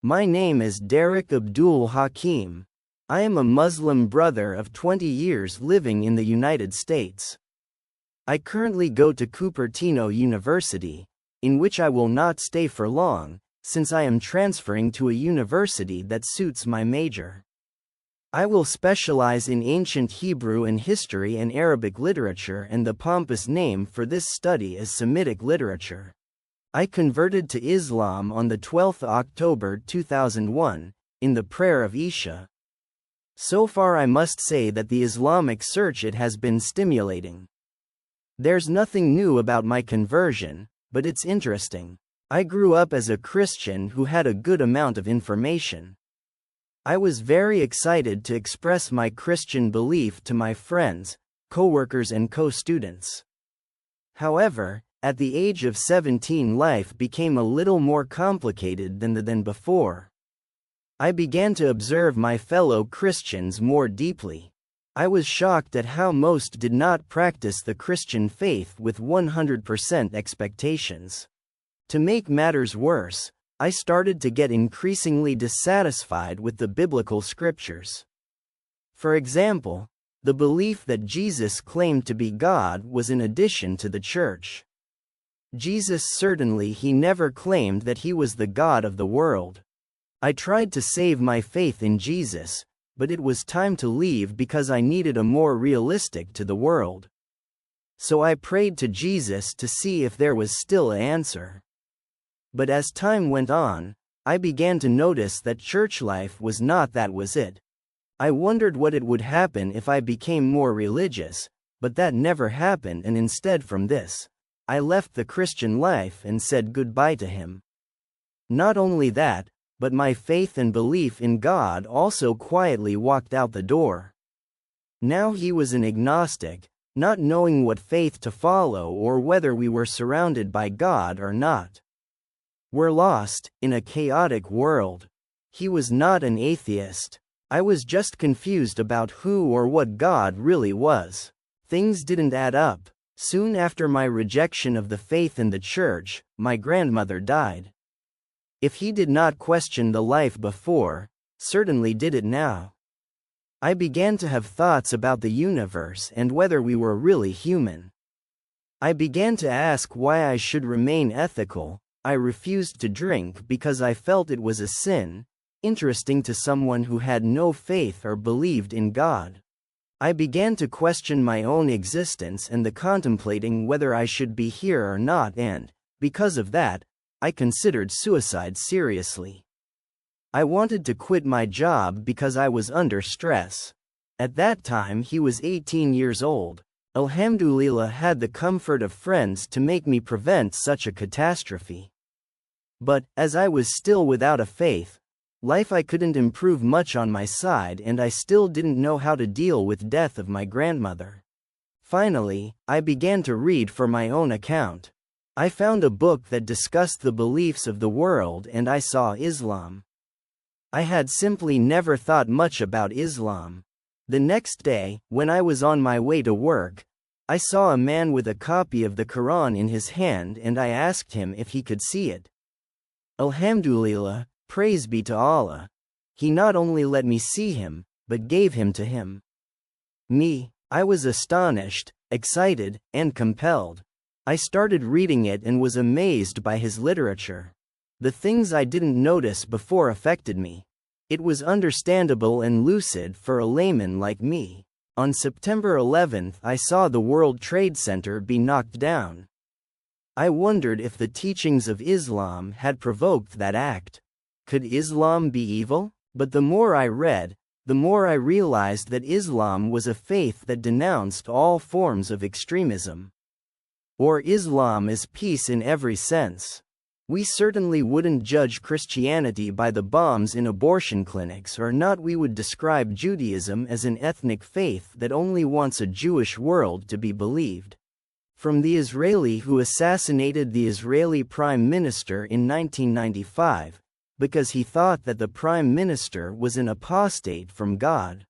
My name is Derek Abdul Hakim. I am a Muslim brother of 20 years living in the United States. I currently go to Cupertino University, in which I will not stay for long, since I am transferring to a university that suits my major. I will specialize in ancient Hebrew and history and Arabic literature, and the pompous name for this study is Semitic literature. I converted to Islam on the 12th October 2001, in the prayer of Isha. So far I must say that the Islamic search it has been stimulating. There's nothing new about my conversion, but it's interesting. I grew up as a Christian who had a good amount of information. I was very excited to express my Christian belief to my friends, co-workers and co-students. However, at the age of 17 life became a little more complicated than before. I began to observe my fellow Christians more deeply. I was shocked at how most did not practice the Christian faith with 100% expectations. To make matters worse, I started to get increasingly dissatisfied with the biblical scriptures. For example, the belief that Jesus claimed to be God was an addition to the church. Jesus certainly never claimed that he was the God of the world. I tried to save my faith in Jesus, but it was time to leave because I needed a more realistic to the world. So I prayed to Jesus to see if there was still an answer. But as time went on, I began to notice that church life was not that was it. I wondered what it would happen if I became more religious, but that never happened, and instead from this, I left the Christian life and said goodbye to him. Not only that, but my faith and belief in God also quietly walked out the door. Now he was an agnostic, not knowing what faith to follow or whether we were surrounded by God or not. We're lost, in a chaotic world. He was not an atheist. I was just confused about who or what God really was. Things didn't add up. Soon after my rejection of the faith in the church, my grandmother died. If he did not question the life before, certainly did it now. I began to have thoughts about the universe and whether we were really human. I began to ask why I should remain ethical. I refused to drink because I felt it was a sin, interesting to someone who had no faith or believed in God. I began to question my own existence and the contemplating whether I should be here or not, and, because of that, I considered suicide seriously. I wanted to quit my job because I was under stress. At that time he was 18 years old. Alhamdulillah had the comfort of friends to make me prevent such a catastrophe. But, as I was still without a faith, I couldn't improve much on my side, and I still didn't know how to deal with death of my grandmother. Finally, I began to read for my own account. I found a book that discussed the beliefs of the world, and I saw Islam. I had simply never thought much about Islam. The next day, when I was on my way to work, I saw a man with a copy of the Quran in his hand, and I asked him if he could see it. Alhamdulillah, praise be to Allah. He not only let me see him, but gave him to him. I was astonished, excited, and compelled. I started reading it and was amazed by his literature. The things I didn't notice before affected me. It was understandable and lucid for a layman like me. On September 11th, I saw the World Trade Center be knocked down. I wondered if the teachings of Islam had provoked that act. Could Islam be evil? But the more I read, the more I realized that Islam was a faith that denounced all forms of extremism. Or Islam is peace in every sense. We certainly wouldn't judge Christianity by the bombs in abortion clinics, or not. We would describe Judaism as an ethnic faith that only wants a Jewish world to be believed. From the Israeli who assassinated the Israeli Prime Minister in 1995, because he thought that the Prime Minister was an apostate from God.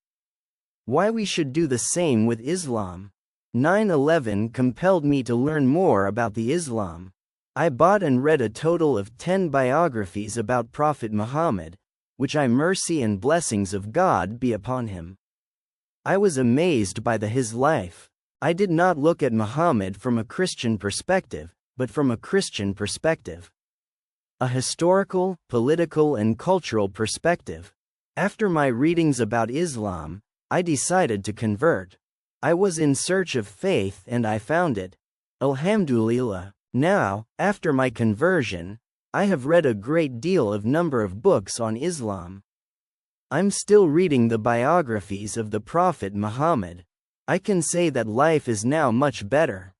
Why we should do the same with Islam. 9/11 compelled me to learn more about the Islam. I bought and read a total of 10 biographies about Prophet Muhammad, which I mercy and blessings of God be upon him. I was amazed by his life. I did not look at Muhammad from a Christian perspective, but from a Christian perspective. A historical, political and cultural perspective. After my readings about Islam, I decided to convert. I was in search of faith and I found it. Alhamdulillah. Now, after my conversion, I have read a great deal of number of books on Islam. I'm still reading the biographies of the Prophet Muhammad. I can say that life is now much better.